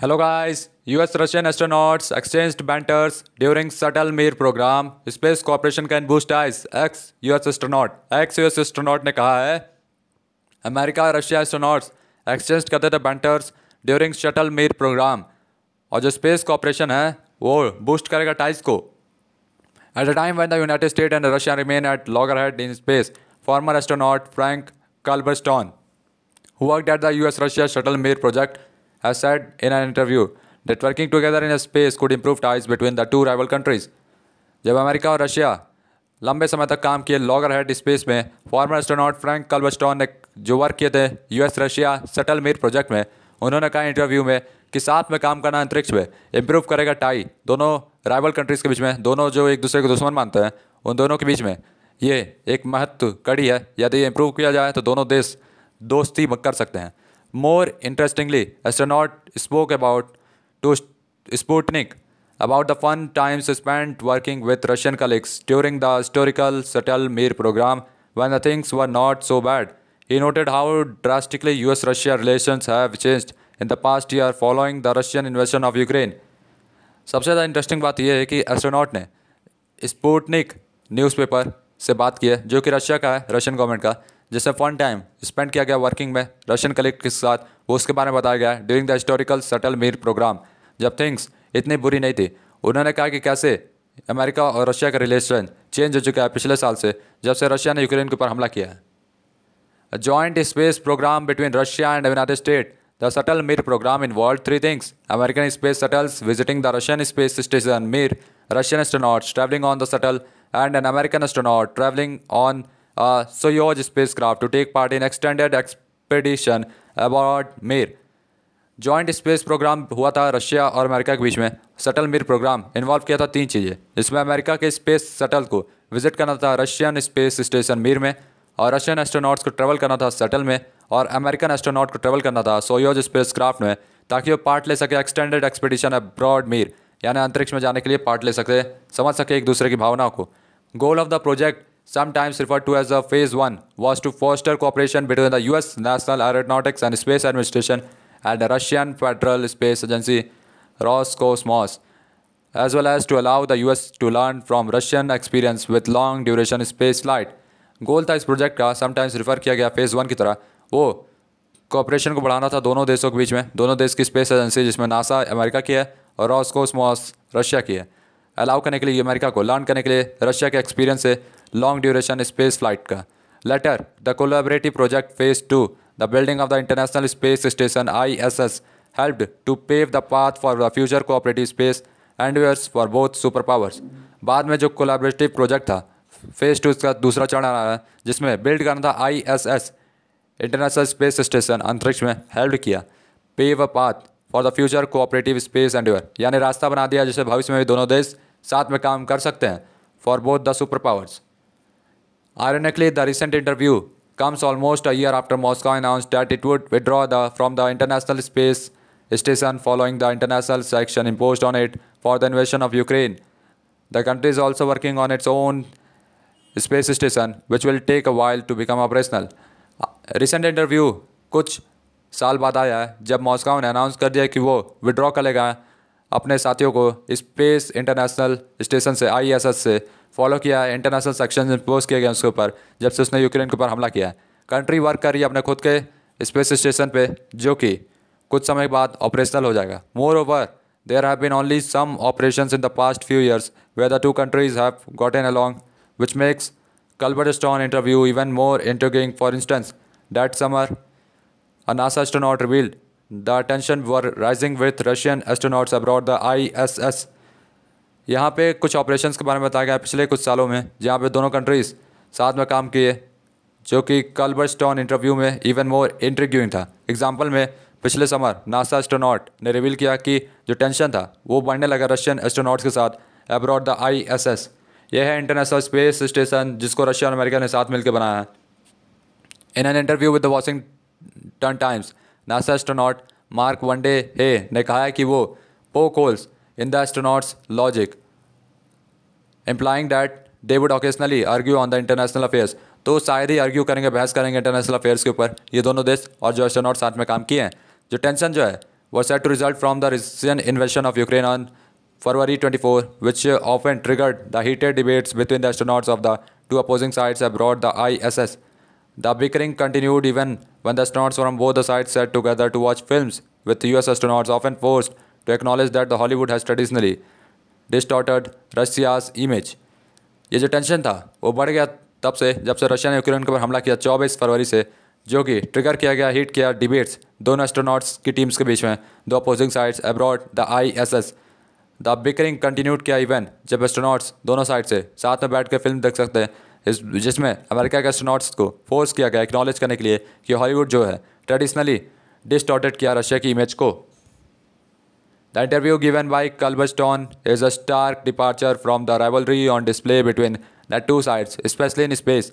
Hello guys, US Russian astronauts exchanged banters during shuttle Mir program. Space cooperation can boost ties. Ex US astronaut ने कहा है America और Russia astronauts exchange करते थे banters during shuttle Mir programme और जो space corporation है वो बूस्ट करेगा टाइज को. At a time when the United States and Russia remain at loggerhead in space, former astronaut Frank Culbertson, who worked at the US-Russia Shuttle Mir project, has said in an interview that working together in space could improve ties between the two rival countries. जब America और Russia लंबे समय तक काम किए loggerhead space में, farmer astronaut Frank कल्बस्टॉन ने जो वर्क किए थे US रशिया शटल मिर प्रोजेक्ट में, उन्होंने कहा इंटरव्यू में कि साथ में काम करना अंतरिक्ष में इम्प्रूव करेगा टाई दोनों राइवल कंट्रीज़ के बीच में, दोनों जो एक दूसरे को दुश्मन मानते हैं उन दोनों के बीच में ये एक महत्व कड़ी है. यदि इम्प्रूव किया जाए तो दोनों देश दोस्ती कर सकते हैं. More interestingly astronaut spoke about to Sputnik about the fun times spent working with Russian colleagues during the historical shuttle Mir program when the things were not so bad. He noted how drastically US-Russia relations have changed in the past year following the Russian invasion of Ukraine. सबसे ज़्यादा interesting बात यह है कि astronaut ने Sputnik newspaper से बात की है जो कि रशिया का है, रशियन गवर्नमेंट का, जिसमें फन टाइम स्पेंड किया गया वर्किंग में रशियन कलीग के साथ, वो उसके बारे में बताया गया during the historical shuttle Mir programme जब थिंग्स इतनी बुरी नहीं थी. उन्होंने कहा कि कैसे अमेरिका और रशिया का रिलेशन चेंज हो चुका है पिछले साल से जब से रशिया ने यूक्रेन के ऊपर हमला किया है. A joint space program between Russia and the United States. The shuttle Mir program involved three things: American space shuttles visiting the Russian space station Mir, Russian astronauts traveling on the shuttle, and an American astronaut traveling on a Soyuz spacecraft to take part in extended expedition aboard Mir. Joint space programme हुआ था Russia और America के बीच में. Shuttle मिर programme involve किया था तीन चीज़ें, जिसमें अमेरिका के स्पेस शटल को विजिट करना था रशियन स्पेस स्टेशन मिर में, और रशियन एस्ट्रोनॉट्स को ट्रैवल करना था शटल में, और अमेरिकन एस्ट्रोनॉट को ट्रैवल करना था सोयोज स्पेस क्राफ्ट में ताकि वो पार्ट ले सके एक्सटेंडेड एक्सपीडिशन अब्रॉड मिर, यानी अंतरिक्ष में जाने के लिए पार्ट ले सके, समझ सके एक दूसरे की भावनाओं को. Goal of the project, sometimes referred to as the Phase 1, was to foster cooperation between the US National Aeronautics and Space Administration and the Russian Federal Space Agency Roscosmos, as well as to allow the US to learn from Russian experience with long duration space flight. गोल था इस project का, sometimes refer किया गया phase 1 की तरह, वो cooperation को बढ़ाना था दोनों देशों के बीच में, दोनों देश की स्पेस एजेंसी जिसमें नासा अमेरिका की है और रॉसकोसमॉस रशिया की है, अलाउ करने के लिए अमेरिका को लर्न करने के लिए रशिया के एक्सपीरियंस से लॉन्ग ड्यूरेशन स्पेस फ्लाइट का. Later the collaborative project phase 2, the building of the International Space Station ISS, helped to pave the path for the future cooperative space endeavors for both superpowers. बाद में जो collaborative project था phase 2 का दूसरा चरण आ रहा है जिसमें बिल्ड करना था ISS इंटरनेशनल स्पेस स्टेशन अंतरिक्ष में, हेल्प किया pave a path for the future cooperative space endeavour, यानी रास्ता बना दिया जिससे भविष्य में भी दोनों देश साथ में काम कर सकते हैं for both the super powers. Ironically, the recent interview comes almost a year after Moscow announced that it would withdraw from the International Space Station following the international sanction imposed on it for the invasion of Ukraine. The country is also working on its own space station, which will take a while to become operational. Recent interview कुछ साल बाद आया है जब Moscow ने announce कर दिया कि वो विड्रॉ कर लेगा अपने साथियों को स्पेस इंटरनेशनल स्टेशन से, ISS से फॉलो किया है, इंटरनेशनल सेक्शन इम्पोज किए गए उसके ऊपर जब से उसने यूक्रेन के ऊपर हमला किया है. कंट्री वर्क कर रही है अपने खुद के स्पेस स्टेशन पे जो कि कुछ समय बाद ऑपरेशनल हो जाएगा. Moreover there have been only some operations in the past few years where the two countries have gotten along which makes Culbertson interview even more intriguing. For instance, that summer a NASA astronaut revealed the tension were rising with Russian astronauts aboard the ISS. यहाँ पे कुछ operations के बारे में बताया गया पिछले कुछ सालों में जहाँ पे दोनों कंट्रीज़ साथ में काम किए, जो कि कल्बर्स्टॉन इंटरव्यू में इवन मोर इंट्रिग्यूइंग था. एग्जांपल में पिछले समर नासा एस्ट्रोनॉट ने रिवील किया कि जो टेंशन था वो बढ़ने लगा रशियन एस्ट्रोनॉट्स के साथ अब्रॉड द ISS. यह है इंटरनेशनल स्पेस स्टेशन जिसको रशिया और अमेरिका ने साथ मिलकर बनाया है. In an interview with the Washington Times, NASA astronaut Mark Vande Hei ने कहा है कि वो poke holes in the astronauts' logic, implying that they would occasionally argue on the international affairs. तो शायद ही आर्ग्यू करेंगे, बहस करेंगे इंटरनेशनल अफेयर्स के ऊपर ये दोनों देश और जो एस्ट्रोनॉट साथ में काम किए हैं. जो टेंशन जो है was said to result from the Russian invasion of Ukraine on February 24, which often triggered the heated debates between the astronauts of the two opposing sides aboard the ISS. The bickering continued even when the astronauts from both the sides sat together to watch films, with US astronauts often forced to acknowledge that the Hollywood has traditionally distorted Russia's image. ये जो tension था वो बढ़ गया तब से जब से रशिया ने यूक्रेन के ऊपर हमला किया 24 फरवरी से, जो कि ट्रिगर किया गया हीट किया डिबेट्स दोनों एस्ट्रोनॉट्स की टीम्स के बीच में, दो opposing sides abroad the ISS. The bickering continued किया इवन जब एस्ट्रोनॉट्स दोनों साइड से साथ में बैठ कर फिल्म देख सकते हैं, जिसमें अमेरिका के एस्ट्रोनॉट्स को फोर्स किया गया एक्नॉलेज करने के लिए कि हॉलीवुड जो है ट्रेडिशनली डिस्टॉर्टेड किया रशिया की इमेज को. The interview given by Culverstone is a stark departure from the rivalry on display between the two sides, especially in space.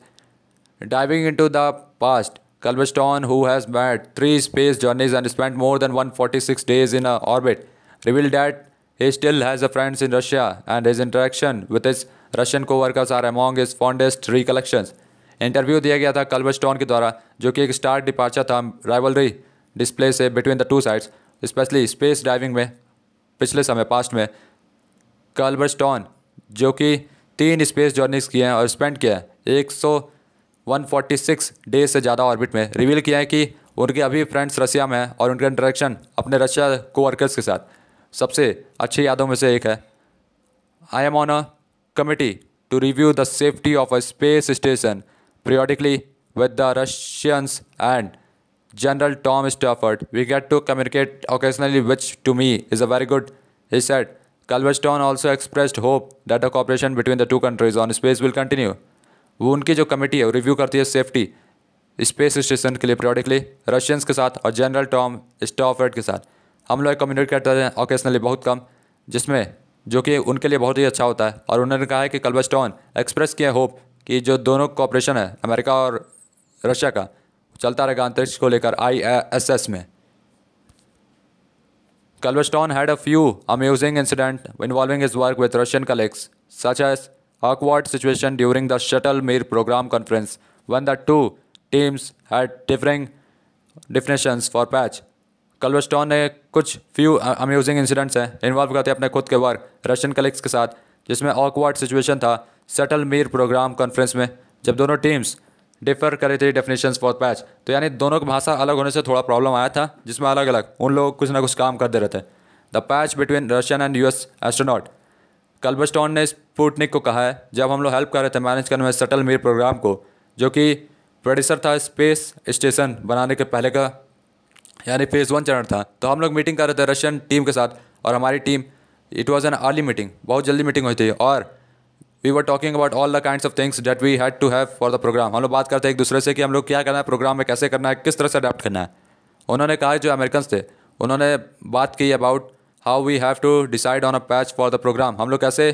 Diving into the past, Culverstone, who has made 3 space journeys and spent more than 146 days in orbit, revealed that he still has friends in Russia and his interaction with his Russian co-workers are among his fondest recollections. Interview दिया गया था कल्वर्स्टोन के द्वारा, जो कि एक Stark departure था rivalry display से between the two sides, specially space diving में पिछले समय पास्ट में. कल्वर्स्टोन जो कि 3 स्पेस जर्नीज किए हैं और स्पेंड किया है 146 डेज से ज़्यादा ऑर्बिट में, रिवील किया है कि उनके अभी फ्रेंड्स रशिया में हैं और उनका इंटरेक्शन अपने रशिया कोवर्कर्स के साथ सबसे अच्छी यादों में से एक है. I am on a committee to review the safety of a space station periodically with the Russians and General Tom Stafford. We get to communicate occasionally, which to me is a very good, he said. Culverstone also expressed hope that the cooperation between the two countries on space will continue. वो उनकी जो committee है वो review करती है safety space station के लिए periodically Russians के साथ और जनरल टॉम स्टॉफर्ड के साथ. हम लोग कम्युनिकेट करते हैं ओकेजनली, बहुत कम, जिसमें जो कि उनके लिए बहुत ही अच्छा होता है. और उन्होंने कहा है कि कल्वर्स्टोन एक्सप्रेस किया होप कि जो दोनों कोऑपरेशन है अमेरिका और रशिया का चलता रहेगा अंतरिक्ष को लेकर ISS में. Culverstone had a few amusing incidents involving his work with Russian colleagues, such as awkward situation during the Shuttle Mir program conference when the two teams had differing definitions for patch. Culverstone ने कुछ few amusing incidents हैं involve करते अपने खुद के work Russian colleagues के साथ, जिसमें awkward situation था शटल मीर प्रोग्राम कॉन्फ्रेंस में जब दोनों टीम्स डिफर कर रही थी डेफिनेशंस फॉर पैच. तो यानी दोनों की भाषा अलग होने से थोड़ा प्रॉब्लम आया था, जिसमें अलग अलग उन लोग कुछ ना कुछ काम कर दे रहे थे. The patch between Russian and US astronaut. Culbertson ने स्पुतनिक को कहा है जब हम लोग हेल्प कर रहे थे मैनेज करने में शटल मीर प्रोग्राम को, जो कि प्रोड्यूसर था स्पेस स्टेशन बनाने के पहले का, यानी फेज़ 1 चरण था, तो हम लोग मीटिंग कर रहे थे रशियन टीम के साथ और हमारी team. It was an early meeting, बहुत जल्दी मीटिंग हुई थी और we were talking about all the kinds of things that we had to have for the programme. हम लोग बात करते हैं एक दूसरे से कि हम लोग क्या करना है प्रोग्राम में, कैसे करना है, किस तरह से अडेप्ट करना है. उन्होंने कहा जो अमेरिकन्स थे उन्होंने बात की about how we have to decide on a patch for the programme, हम लोग कैसे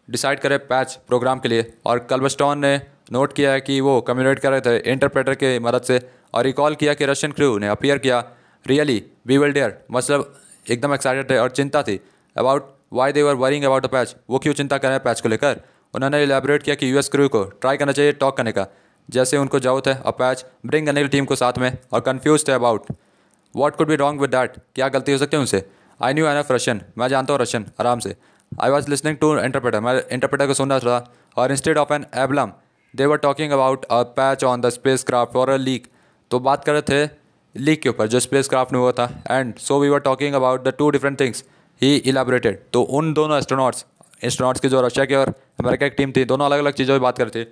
डिसाइड करें पैच प्रोग्राम के लिए. और कल्वर्स्टोन ने नोट किया है कि वो कम्युनिकेट कर रहे थे इंटरप्रेटर की मदद से और रिकॉल किया कि रशियन क्रू ने अपीयर किया रियली वी विल डेयर, मतलब एकदम एक्साइटेड थे और चिंता थी about why they were worrying about the patch, वो क्यों चिंता करें पैच को लेकर. उन्होंने इलेबोरेट किया कि US क्रू को ट्राई करना चाहिए टॉक करने का, जैसे उनको जरूरत है और पैच ब्रिंग करने की टीम को साथ में, और कन्फ्यूज थे about what could be wrong with that, क्या गलती हो सकती है उनसे. आई न्यू एनफ रशियन, मैं जानता हूँ रशियन आराम से. I was listening to interpreter, मैं इंटरप्रेटर को सुन रहा था. और instead of an emblem they were talking about a patch on the spacecraft for a leak, तो बात कर रहे थे लीक के ऊपर जो स्पेस क्राफ्ट में हुआ था. And so we were talking about the 2 different things he elaborated. तो उन दोनों एस्ट्रोनॉट्स की जो रशिया की और अमेरिका की टीम थी दोनों अलग अलग चीज़ों पर बात कर रहे थे.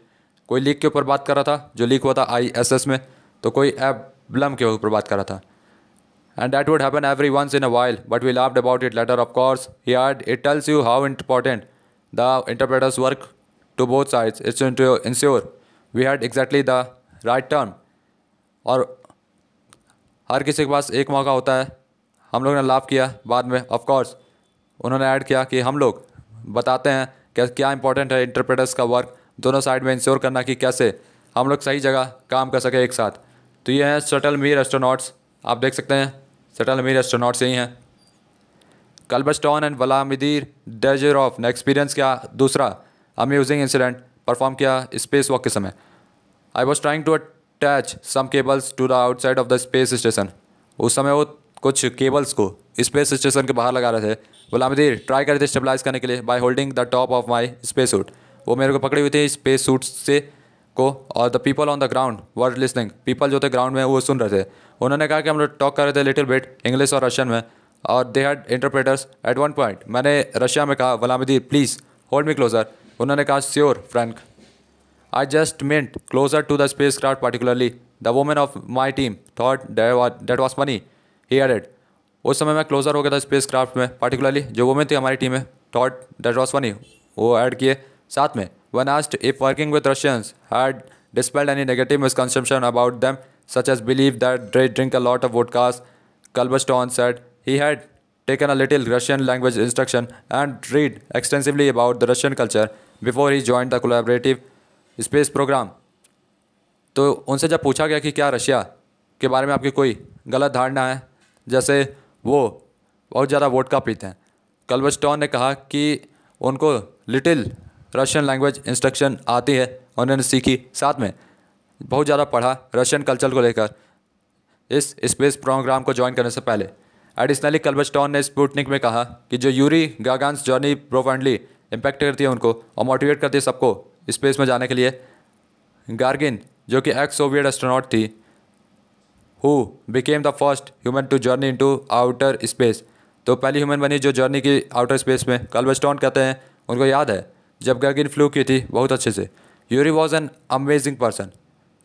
कोई लीक के ऊपर बात कर रहा था जो लीक हुआ था ISS में, तो कोई एबलम के ऊपर बात कर रहा था. And that would happen every once in a while but we laughed about it later. Of course he had it tells you how important the interpreters work to both sides. It's to ensure we had exactly the right term. और हर किसी के पास एक मौका होता है. हम लोग ने लाफ किया बाद में. ऑफ कोर्स उन्होंने ऐड किया कि हम लोग बताते हैं कि क्या इंपॉर्टेंट है इंटरप्रेटर्स का वर्क दोनों साइड में इंश्योर करना कि कैसे हम लोग सही जगह काम कर सके एक साथ. तो ये हैं शटल मीर एस्ट्रोनॉट्स, आप देख सकते हैं शटल मीर एस्ट्रोनॉट्स यही हैं. कल्वर्स्टोन एंड व्लादिमीर डेजरोफ ने एक्सपीरियंस किया दूसरा अम्यूजिंग इंसिडेंट परफॉर्म किया स्पेस वॉक के समय. I was trying to attach some cables to the outside of the space station. उस समय वो कुछ केबल्स को स्पेस स्टेशन के बाहर लगा रहे थे। गुलामदीर ट्राई कर रहे थे स्टेबलाइज करने के लिए by holding the top of my space suit. वो मेरे को पकड़ी हुई थी स्पेस सूट से को, और the people on the ground were listening. People जो थे ग्राउंड में वो सुन रहे थे। उन्होंने कहा कि हम लोग टॉक कर रहे थे लिटिल बिट इंग्लिश और रशियन में, और they had interpreters at one point. मैंने रशिया में कहा गुलामदीर प्लीज़ होल्ड मी क्लोजर। उन्होंने कहा sure Frank. I just meant closer to the spacecraft, particularly the woman of my team thought that was funny. He added. उस समय मैं closure हो गया था स्पेस क्राफ्ट में, particularly जो वुमेन थी हमारी टीम में thought that was funny. वो ऐड किए साथ में. When asked if working with Russians had dispelled any negative misconception about them, such as belief that they drink a lot of vodkas, Kalbaston said he had taken a little Russian language instruction and read extensively about the Russian culture before he joined the collaborative space programme. तो उनसे जब पूछा गया कि क्या Russia के बारे में आपकी कोई गलत धारणा है, जैसे वो बहुत ज़्यादा वोडका पीते हैं, कल्बस्टॉन ने कहा कि उनको लिटिल रशियन लैंग्वेज इंस्ट्रक्शन आती है, उन्होंने सीखी, साथ में बहुत ज़्यादा पढ़ा रशियन कल्चर को लेकर इस स्पेस प्रोग्राम को ज्वाइन करने से पहले। एडिशनली कल्बस्टॉन ने स्पुतनिक में कहा कि जो यूरी गागान्स जर्नी प्रोफाउंडली इम्पैक्ट करती है उनको और मोटिवेट करती है सबको स्पेस में जाने के लिए। गार्गिन जो कि एक्स सोवियत एस्ट्रोनॉट थी, who became the first human to journey into outer space, तो पहली ह्यूमन बनी जो जर्नी की आउटर स्पेस में। कल्बस्टॉन कहते हैं उनको याद है जब गार्गिन फ्लू की थी बहुत अच्छे से। Yuri was an amazing person,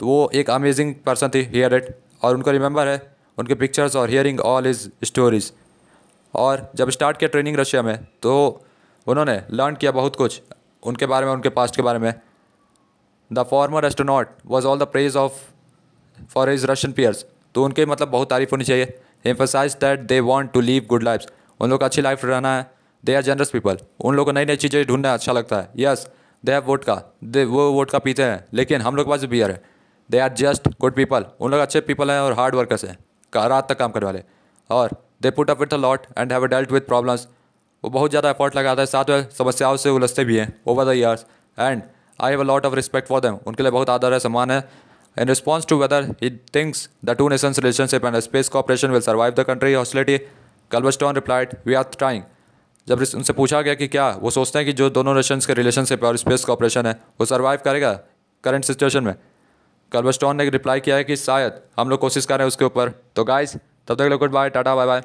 तो वो एक अमेजिंग पर्सन थी, हियर इट, और उनको रिमेंबर है उनके पिक्चर्स और हियरिंग ऑल हिज स्टोरीज। और जब स्टार्ट किया ट्रेनिंग रशिया में तो उन्होंने लर्न किया बहुत कुछ उनके बारे में, उनके पास्ट के बारे में। The former astronaut was all the praise of for his Russian peers, तो उनके मतलब बहुत तारीफ होनी चाहिए। Emphasise that they want to leave good lifes, उन लोग को अच्छी लाइफ रहना है। दे आर जनरस पीपल, उन लोगों को नई नई चीज़ें ढूंढना अच्छा लगता है। यस दे हैव वोडका, वो वोडका पीते हैं, लेकिन हम लोग के पास भी बियर है। They are just good people, उन लोग अच्छे पीपल हैं और हार्ड वर्कर्स हैं, रात तक काम करने वाले। और they put up with a lot and have dealt with problems, वो बहुत ज़्यादा एफर्ट लगाता है, साथ में समस्याओं से उलझते भी हैं over the years. And I have a lot of respect for them, उनके लिए बहुत आदर है, सम्मान है। In response to whether he thinks the two nations relationship and space cooperation will survive the country hostility, Culbertson replied we are trying. जब उनसे पूछा गया कि क्या वो सोचते हैं कि जो दोनों नेशंस के रिलेशनशिप और स्पेस कॉपरेशन है वो सर्वाइव करेगा करंट सिचुएशन में, कल्बस्टॉन ने रिप्लाई किया है कि शायद हम लोग कोशिश कर रहे हैं उसके ऊपर। तो गाइस तब तक goodbye, tata bye bye.